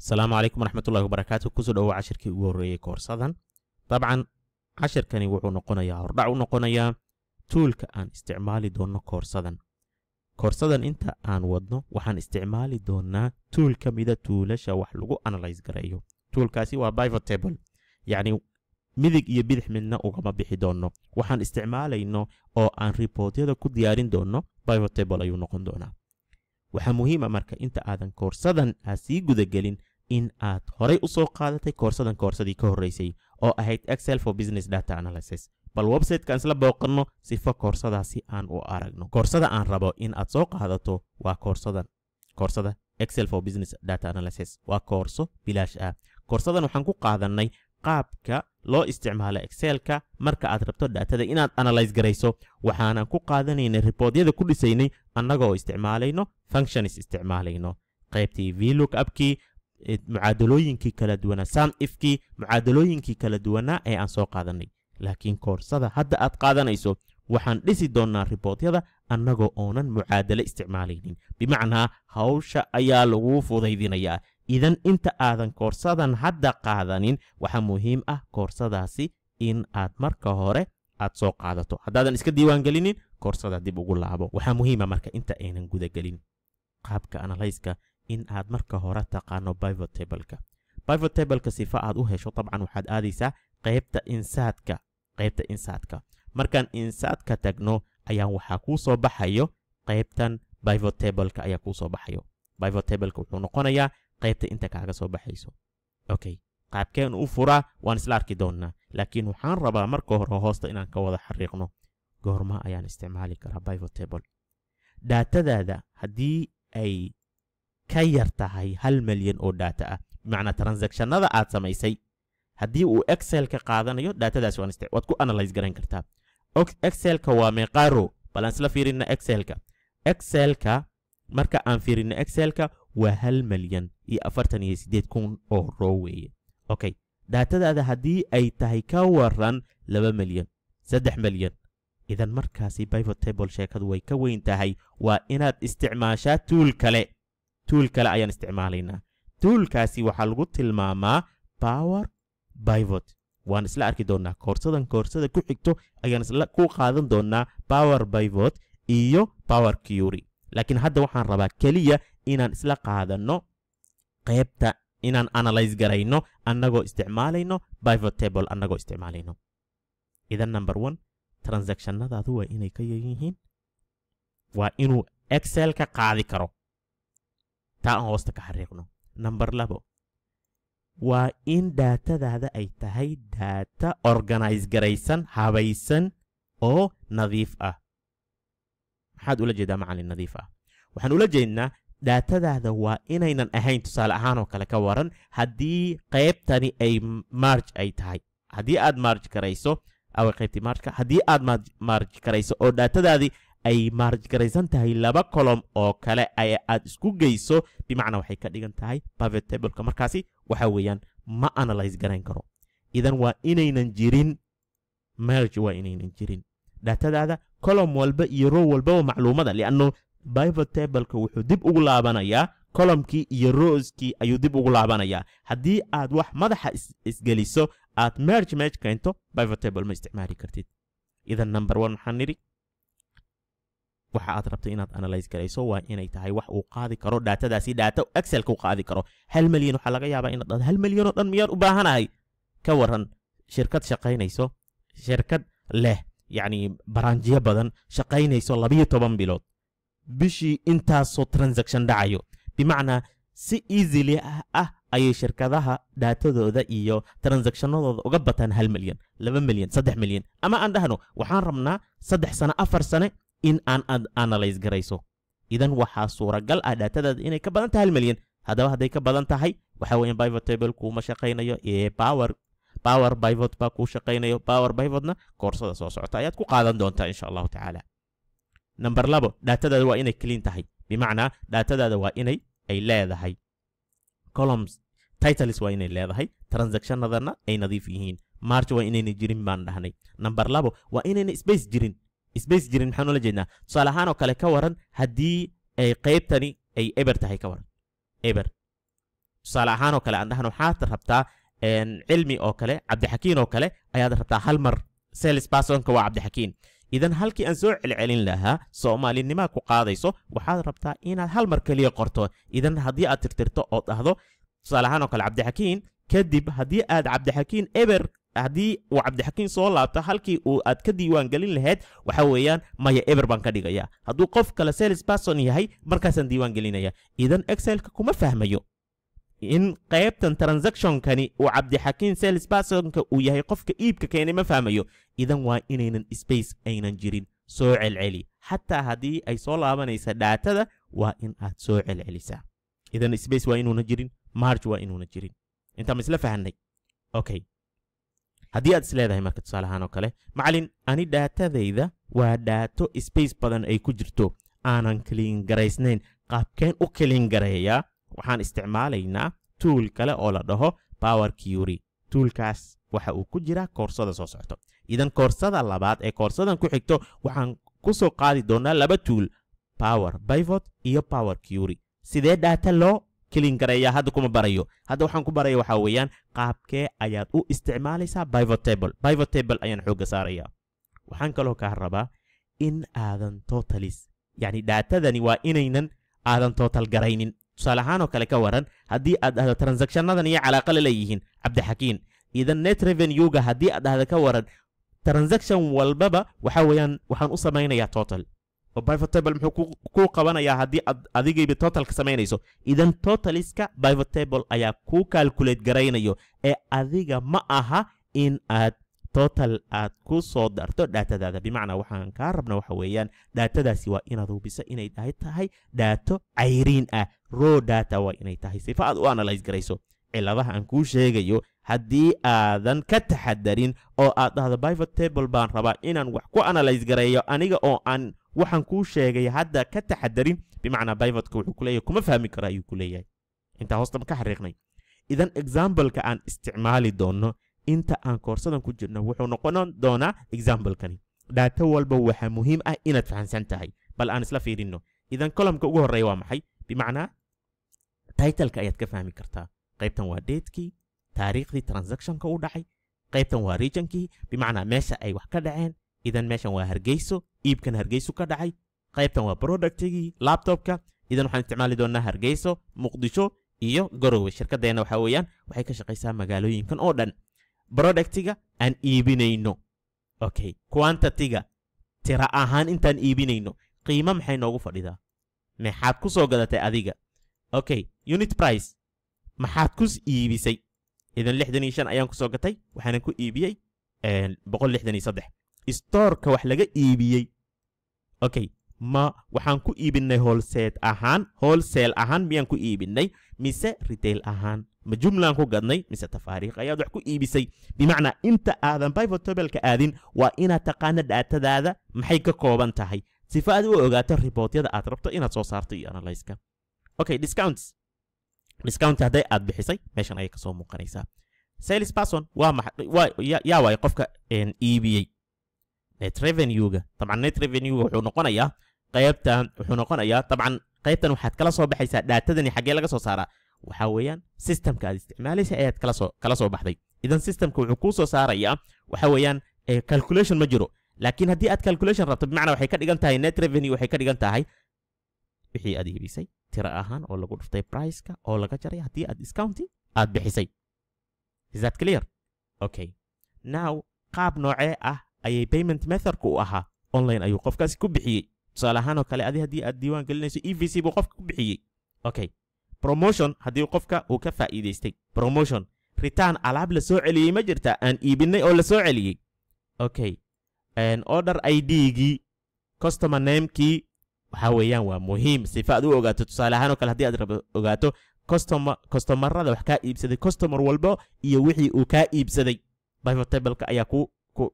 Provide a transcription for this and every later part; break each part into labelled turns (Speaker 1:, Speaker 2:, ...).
Speaker 1: السلام عليكم ورحمة الله وبركاته. كسو عشركي ugu كورسادان. طبعا عشركني wuxuu noqonayaa hordhac u noqonayaa toolka aan isticmaali doono koorsadan inta aan wadno waxaan isticmaali doonaa tool kamida toolasha wax lagu analyze gareeyo. toolkaasi waa pivot table, yani midig iyo bidix midna ugama bixi doono. waxaan isticmaalayno oo aan reportyada ku diyaarin doono pivot table ayuu noqon doonaa. waxa muhiim ah marka inta aadan koorsadan sii guda gelin in aad horay u soo qaadatay koorsadii ka horeysay oo ahayd Excel for Business Data Analysis. bal website-kan isla booqano sifa koorsadaasi aan u aragno. koorsada aan rabo in aad soo qaadato waa koorsada Excel for Business Data Analysis. waa koorso bilaash ah. koorsadan waxaan ku qaadanay qaabka loo isticmaalo Excel-ka marka aad rabto daatada inaad analyze garayso. waxaanan ku qaadanaynay reportyada ku dhisaynay annagoo isticmaalayno functions isticmaalayno qaybtii VLOOKUP-kii, mucaadalooyinkii kala duwanaa, SUMIF-kii, mucaadalooyinkii kala duwanaa ee aan soo qaadanay. laakiin koorsada hadda aad qaadanayso waxaan dhisi doonaa reportyada annagoo oonan mucaadalo isticmaalaynin. bimacnaa hawsha ayaa lagu fudaydinayaa. idan inta aadan koorsadan hadda qaadanin waxa muhiim ah koorsadaasi in aad marka hore aad soo qaadato. haddaadan iska diiwaan gelinin koorsada dib ugu laabo. waxa muhiim ah marka inta aynan guda gelin qaabka analyze-ka in aad marka hore taqaano pivot table-ka. pivot table-ka sifa aad u hesho dabcan waxaad aadaysaa qaybta insaadka. markaan insaadka tagno ayaan waxaa kuu soo baxayo qaybtan pivot table-ka ayaa kuu soo baxayo. pivot table-ka wuxuu noqonayaa qaybta inta kaaga soo baxayso. okay, qaabkeen u furaa waan isla arki doonaa. laakiin waxaan rabaa marka hore hoosta inaan ka wada xariiqno goorma ayaan isticmaali karaa pivot table. daatadaada haddii ay ka yar tahay 1 milyan oo data ah, bimacnaa transactionada aad samaysay haddii uu Excel-ka qaadanayo daatadaas waad ku analyze garan kartaa. Excel-ka waa meeqa row? bal aan isla fiirina Excel-ka marka aan fiirina Excel-ka waa 1,048,000 oo row weeye. okay, daatadaada haddii ay tahay ka waran 2 milyan, 3 milyan, idan markaasi pivot table sheekadu way ka weyn tahay. waa inaad isticmaashaa tool kale ayaan isticmaalaynaa. toolkaasi waxaa lagu tilmaamaa Power Pivot. waan isla arki doonaa koorsada ku xigto ayaan isla ku qaadan doonaa Power Pivot iyo Power Query. laakiin hadda waxaan rabaa kaliya inaan isla qaadano qaybta inaan analyze garayno annagoo isticmaalayno pivot table annagoo isticmaalayno. idan number 1 transactionadaadu waa inay ka yihiin waa inuu Excel ka qaadi karo. taa aan hoosta ka xariiqno. number 2 waa in daatadaada ay tahay data organize garaysan, habaysan oo nadiif ah. maxaad ula jeedaa macallin nadiif ah? waxaan ula jeednaa daatadaada waa inaynan ahayn tusaale ahaan oo kale ka waran haddii qaybtani ay marge ay tahay. haddii aad marge garayso qaybtii margeka haddii aad marge garayso oo daatadaadii ay marge garaysan tahay 2 column oo kale ay aad isku geyso, bimacnaa waxay ka dhigan tahay pivot table-ka markaasi waxa weeyaan ma analyze garayn karo. idan waa inaynan jirin merge, waa inaynan jirin daatadaada column walba iyo row walba macluumada, lianno pivot table-ka wuxuu dib ugu laabanayaa column-kii iyo rows-kii ayuu dib ugu laabanayaa. haddii aad wax madaxa isgeliso aad merge keento pivot table ma isticmaali kartid. idan number 1 maxaan nidhi waxa aad rabto inaad analyze garayso waa inay tahay wax uu qaadi karo daatadaasi, data Excel-ka uu qaadi karo. 1 milyan waxaa laga yaabaa inaad 1 milyan oo dhan miyaan u baahanahay? ka waran shirkad shaqaynayso, shirkad leh yani baraanjiyo badan, shaqaynayso 12 bilood, bishii intaasoo transaction dhacayo. bimacnaa si easily ah ayay shirkadaha daatadooda iyo transactionadooda uga bataan 1 milyan, 2 milyan, 3 milyan. ama aan dhahno waxaan rabnaa 3 sano, 4 sano in aan analyze garayso. idan waxaa suuragal ah daatadaada inay ka badan tahay 1 milyan. haddaba hadday ka badan tahay waxa weeyaan pivot table kuma shaqaynayo ee power pivot baa ku shaqaynayo. power pivotna koorsada soo socota ayaad ku qaadan doontaa insha Allah taala. number 2 daatadaada waa inay clean tahay, bimacnaa daatadaada waa inay leedahay columns, titles waa inay leedahay, transactionadana ay nadiif yihiin, marge waa inayna jirin baan dhahnay. number 2 waa inayna space jirin. maxaan ula jeednaa? tusaale ahaan oo kale ka waran haddii ay qaybtani ay eber tahay, ka waran eber tusaale ahaan oo kale aan dhahno waxaad rabtaa cilmi oo kale cabdixakiin oo kale ayaad rabtaa hal mar sales personka waa cabdixakiin idan halkii aan soo celcelin lahaa soomaalinima ku qaadayso waxaad rabtaa inaad hal mar kaliya qorto idan haddii aad tirtirto oo dhahdo tusaale ahaan oo kale cabdixakiin kadib haddii aad cabdixakiin eber haddii uu cabdixakiin soo laabto halkii uu aad ka diiwaan gelin lahayd waxa weeyaan maya eber baan ka dhigayaa hadduu qof kale sales person yahay markaasaan diiwaan gelinaya idan excelka kuma fahmayo in qaybtan transactionkani uu cabdixakiin sales personka uu yahay qofka iibka keenay ma fahmayo idan waa inaynan space aynan jirin soo celceli xataa haddii ay soo laabanaysa dhaatada waa in aad soo celcelisaa idan space waa inuuna jirin marge waa inuuna jirin intaan isla fahanay okay haddii aad isleedahay marka tusaale ahaan oo kale macalin ani dhaatadayda waa dhaato space badan ay ku jirto aanan clean garaysnayn qaabkeen u clean gareeyaa waxaan isticmaalaynaa tool kale oo la dhaho power query toolkaas waxa uu ku jira koorsada soo socto idan koorsada labaad ee koorsadan ku xigto waxaan ku soo qaadi doonaa laba tool power pivot iyo power query sidee data loo clean gareeyaa hadda kuma barayo hadda waxaan ku baraya waxa weeyaan qaabkee ayaad u isticmaalaysaa pivot table ayaan xooga saarayaa waxaan kaloo ka rabaa in aadan totalis yani datadani waa inaynan aadan total garaynin tusaale ahaan oo kale ka waran haddii aad dhahdo transactionadan iyo calaaqa la leeyihiin cabdixakiin idan net revenue-ga haddii aad dhahdo ka waran transaction walbaba waxa weeyaan waxaan u samaynayaa total oo pivot table muxuu ku qabanayaa haddii aad adigayba totalka samaynayso idan totaliska pivot table ayaa ku calculate garaynayo ee adiga ma aha in aad total aad ku soo darto datadaada bimacnaa waxaan kaa rabna waxa weeyaan datadaasi waa inaad hubiso inay tahay daato cayriin ah raw data waa inay tahay sifa aad u analyze garayso ciladaha aan kuu sheegayo haddii aadan ka taxadarin oo aad dhahdo pivot table baan rabaa inaan wax ku analyze gareeyo aniga oo aan waxaan kuu sheegay hadda ka taxadarin bimacnaa pivotka wuxuu ku leeyahay kuma fahmi kara ayuu ku leeyahay intaa hoosta ma ka xariiqnay idan example-ka aan isticmaali doono inta aan koorsadan ku jirno wuxuu noqon doonaa example-kani data walba waxa muhiim ah inaad fahansan tahay bal aan isla fiirino idan column-ka ugu horeeya waa maxay bimacnaa title-ka ayaad ka fahmi kartaa qaybtan waa date-kii taariikhdii transactionka u dhacay qaybtan waa regionkii bimacnaa meesha ay wax ka dhaceen idan meeshan waa hargeyso iibkan hargeyso ka dhacay qaybtan waa productigii laptopka idan waxaan isticmaali doonaa hargeyso muqdisho iyo garowe shirkadeena waxa weeyaan waxay ka shaqaysaa magaalooyinkan oo dhan productiga aan iibinayno okay quantity-ga tira ahaan intaan iibinayno qiimo maxay noogu fadhidaa maxaad ku soo gadatay adiga okay unit price maxaad ku iibisay idan 65 ayaan ku soo gatay waxaan ku iibiyay 163 store-ka wax laga iibiyay okay ma waxaan ku iibinay wholesale ahaan miyaan ku iibinay mise retail ahaan ma jumlaan ku gadnay mise tafaariiq ayaad wax ku iibisay bimacnaa inta aadan pivot table-ka aadin waa inaad taqaana daatadaada maxay ka kooban tahay sifa aad u ogaato reportyada aad rabto inaad soo saarto iyo analyze-ka okay discount hadday aad bixisay meeshan ayay kasoo muuqanaysaa sales person yaa waay qofka iibiyey net revenue-ga طبعا net revenue wuxuu noqonayaa طبعا qaybtan waxaad kala soo baxaysaa daatadani xagee laga soo saaraa waxa weeyaan systemka aad isticmaalaysa ayaad kala soo baxday idan systemka wuxuu ku soo saarayaa waxa weeyaan calculation ma jiro laakiin haddii aad calculation rabto bimacnaa waxay ka dhigan tahay net revenue waxay ka dhigan tahay wixii aad iibisay tira ahaan oo lagu dhuftay price-ka oo laga jaray haddii aad discount aad bixisay is that clear okay now qaab noocee ah ayay payment method-ku u ahaa online ayuu qofkaasi ku bixiyey tusaale ahaan oo kale haddii aad diiwaan gelinayso EVC buu qofka ku bixiyey okay promotion haddii qofka uu ka faa'iidaystay promotion return alaab la soo celiyey ma jirta aan iibinay oo la soo celiyey okay order ID-gii customer name-kii waxa weeyaan waa muhiim sifa aad u ogaato tusaale ahaan oo kale haddii aad rabto ogaato customerada wax kaa iibsaday customer walba iyo wixii uu kaa iibsaday pivot table-ka ayaa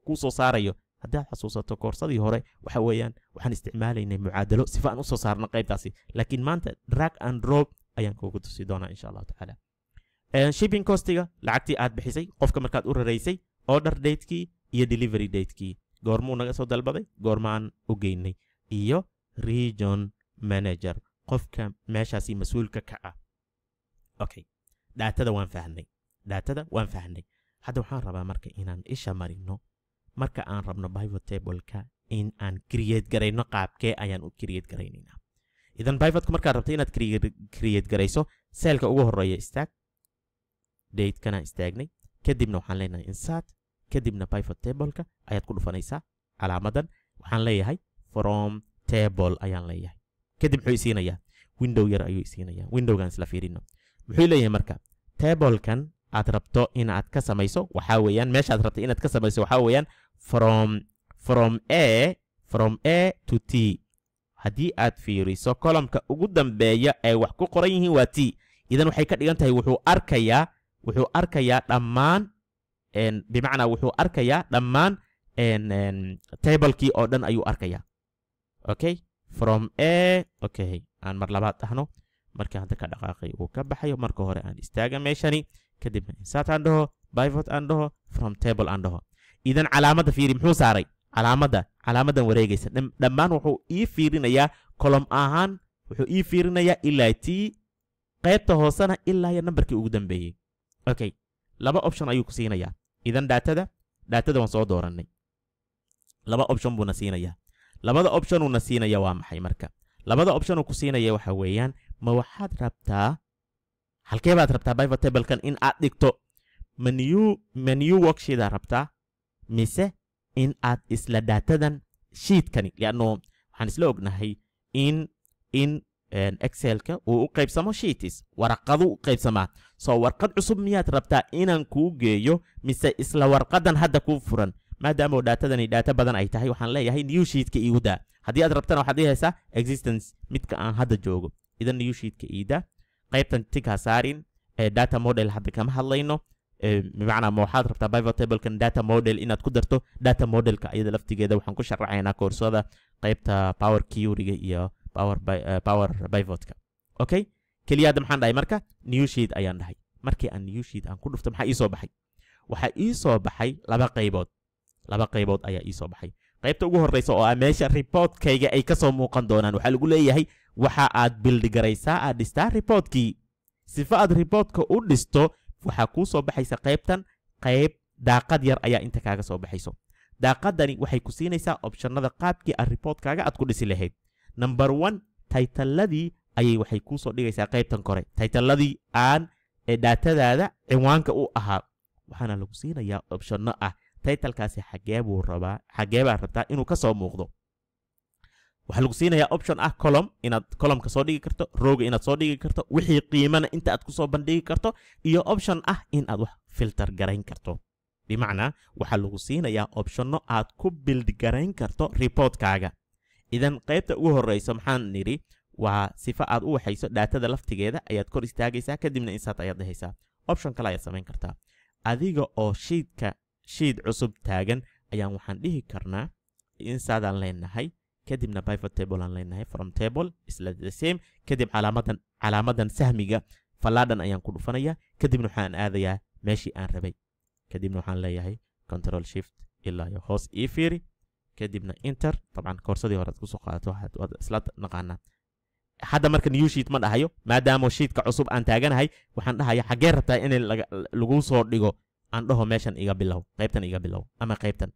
Speaker 1: ku soo saarayo haddii aad xasuusato koorsadii hore waxa weeyaan waxaan isticmaalaynay mucaadalo sifa aan u soo saarno qaybtaasi laakiin maanta drag and drop ayaan kuugu tusi doonaa insha allahu tacaala shipping costiga lacagtii aad bixisay qofka markaad u raraysay order date-kii iyo delivery date-kii goormuu naga soo dalbaday goormaan u geynay iyo region manager qofka meeshaasi mas-uulka ka ah okay daatada waan fahnay hadda waxaan rabaa marka inaan isha marino marka aan rabno pivot table-ka in aan create garayno qaabkee ayaan u create garaynaynaa idan pivot-ka markaad rabto inaad create garayso cell-ka ugu horeeya istaag date-kana istaagnay kadibna waxaan leenahay insert kadibna pivot table-ka ayaad ku dhufanaysaa calaamadan waxaan leeyahay from table ayaan leeyahay kadib muxuu isiinayaa window yar ayuu isiinayaa windowgan isla fiirino muxuu leeyahay marka table-kan aad rabto inaad ka samayso waxa weeyaan meesha aad rabto inaad ka samayso waxa weeyaan from A to T haddii aad fiiriso column-ka ugu dambeeya ee wax ku qoran yihiin waa T idan waxay ka dhigan tahay wuxuu arkayaa dhammaan bimacnaa wuxuu arkayaa dhammaan table-kii oo dhan ayuu arkayaa okay from A okay aan mar labaad dhahno markii hadda ka dhaqaaqay uu ka baxayo marka hore aan istaaga meeshani kadibna insert aan dhaho pivot aan dhaho from table aan dhaho idan calaamadda fiiri muxuu saaray calaamadan wareegaysa dhammaan wuxuu ii fiirinayaa column ahaan wuxuu ii fiirinayaa ilaa T qaybta hoosena ilaa ya numberkii ugu dambeeyay okay laba option ayuu ku siinayaa idan daatada waan soo dooranay laba option buu na siinayaa labada option uu na siinaya waa maxay marka labada option uu ku siinaya waxa weeyaan ma waxaad rabtaa halkee baad rabtaa pivot table-kan in aad dhigto menu worksheet aad rabtaa mise in aad isla daatadan sheetkani lianno waxaan isla ognahay in excelka uu u qaybsamo sheets warqadu u qaybsamaa soo warqad cusub miyaad rabtaa inaan kuu geeyo mise isla warqadan hadda kuu furan maadaama daatadani daata badan ay tahay waxaan leeyahay new sheetka iigu daa haddii aad rabtana waxaad dhihaysaa existence midka aan hadda joogo idan new sheetka iida qaybtan tigha saarin data model hadda kama hadlayno bimacnaa ma waxaad rabtaa pivot table-kan data model inaad ku darto data modelka iyada laftigeeda waxaan ku sharaxaynaa koorsada qaybta power query-ga iyo power pivot-ka okay kaliya hadda maxaan dhahay marka new sheet ayaan dhahay markii aan new sheet aan ku dhufto maxaa ii soo baxay waxaa ii soo baxay laba qaybood ayaa ii soo baxay qaybta ugu horeysa oo ah meesha reportkayga ay ka soo muuqan doonaan waxaa lagu leeyahay waxa aad build garaysaa aad dhistaa reportkii sifa aad reportka u dhisto waxaa kuu soo baxaysa qayb daaqad yar ayaa inta kaaga soo baxayso daaqadani waxay ku siinaysaa optionada qaabkii aad reportkaaga aad ku dhisi lahayd number 1 taytaladii ayay waxay kuu soo dhigaysaa qaybtan kore taytaladii aan daatadaada cinwaanka u ahaa waxaana lagu siinayaa optionno ah taytalkaasi xagee baa rabtaa inuu ka soo muuqdo waxaa lagu siinayaa option ah column inaad column-ka soo dhigi karto rowga inaad soo dhigi karto wixii qiimana inta aad ku soo bandhigi karto iyo option ah in aad wax filter garayn karto bimacnaa waxaa lagu siinayaa optionno aad ku build garayn karto reportkaaga idan qaybta ugu horeysa maxaan nidhi waa sifa aad u waxayso daatada laftigeeda ayaad kor istaagaysaa kadibna insert ayaad dhahaysaa option kale ayaad samayn kartaa adiga oo sheet cusub taagan ayaan waxaan dhihi karnaa insert aan leenahay kadibna pivot table aan leenahay from table isla the same kadib calaamadan sahmiga fallaadhan ayaan ku dhufanayaa kadibna waxaan aadayaa meeshii aan rabay kadibna waxaan leeyahay control shift ilaa iyo hoos ii fiiri kadibna enter طبعا koorsadii hore aad ku soo qaadato waad isla naqaanaa hadda marka new sheet ma dhahayo maadaama sheetka cusub aan taaganahay waxaan dhahayaa xagee rabtaa in lagu soo dhigo aan dhaho meeshan iga bilow qaybtan iga bilow ama qaybtan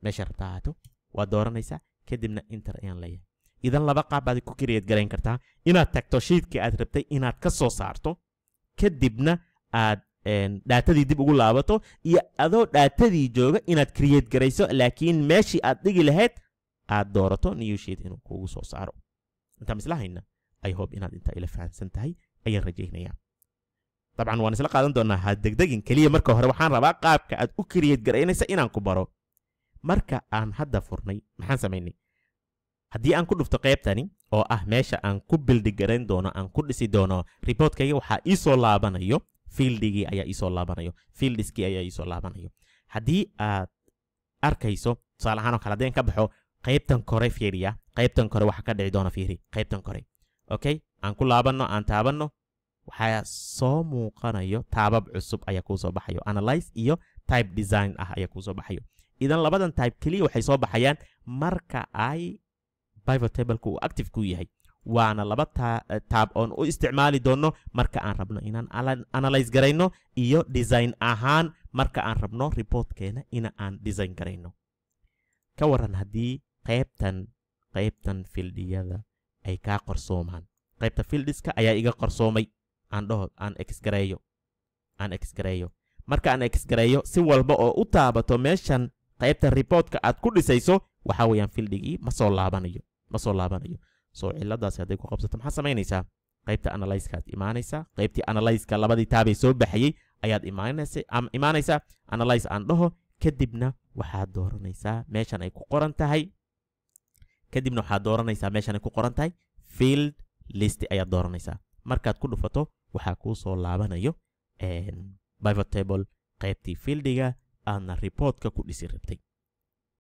Speaker 1: meesha rabtaa haato waad dooranaysaa kadibna enter ayaan leeyahay idan laba qaab baad ku create garayn kartaa inaad tagto sheetkii aad rabtay inaad ka soo saarto kadibna aad daatadii dib ugu laabato iyo adoo daatadii jooga inaad create garayso laakiin meeshii aad dhigi lahayd aad doorato new sheet inuu kugu soo saaro intaan isla hayna I hope inaad inta ila fahansan tahay ayaan rajaynayaa طبعا waan isla qaadan doonaa ha degdegin kaliya marka hore waxaan rabaa qaabka aad u create garaynaysa inaan ku baro marka aan hadda furnay maxaan samaynay haddii aan ku dhufto qaybtani oo ah meesha aan ku build garayn doono aan ku dhisi doono reportkayga waxaa ii soo laabanayo fieldigii ayaa ii soo laabanayo fieldiskii ayaa ii soo laabanayo haddii aad arkayso tusaale ahaan oo kale haddii aan ka baxo qaybtan kore fiiriya qaybtan kore waxa ka dhici doona fiiri qaybtan kore okay aan ku laabanno aan taabanno waxaa soo muuqanayo taabab cusub ayaa kuu soo baxayo analyze iyo type design ah ayaa kuu soo baxayo idan labadan type kaliya waxay soo baxayaan marka ay pivot table-ku uu active ku yahay waana laba taab oon u isticmaali doonno marka aan rabno inaan analyze garayno iyo design ahaan marka aan rabno reportkeena in aan design garayno ka waran haddii qaybtan fieldiyada ay kaa qarsoomaan qaybta fieldiska ayaa iga qarsoomay aan dhaho aan exgareeyo marka aan exgareeyo si walba oo u taabato meeshan qaybta reportka aad ku dhisayso waxa weeyaan fieldigii ma soo laabanayo soo ciladaasi hadday ku qabsato maxaa samaynaysaa qaybta analyze-kaad imaanaysaa qaybtii analyze-ka labadii taabay soo baxayay ayaad imaanaysaa analyze aan dhaho kadibna waxaad dooranaysaa meeshan ay ku qoran tahay field list ayaad dooranaysaa markaad ku dhufato waxaa kuu soo laabanayo pivot table qaybtii fieldiga aadna reportka ku dhisi rabtay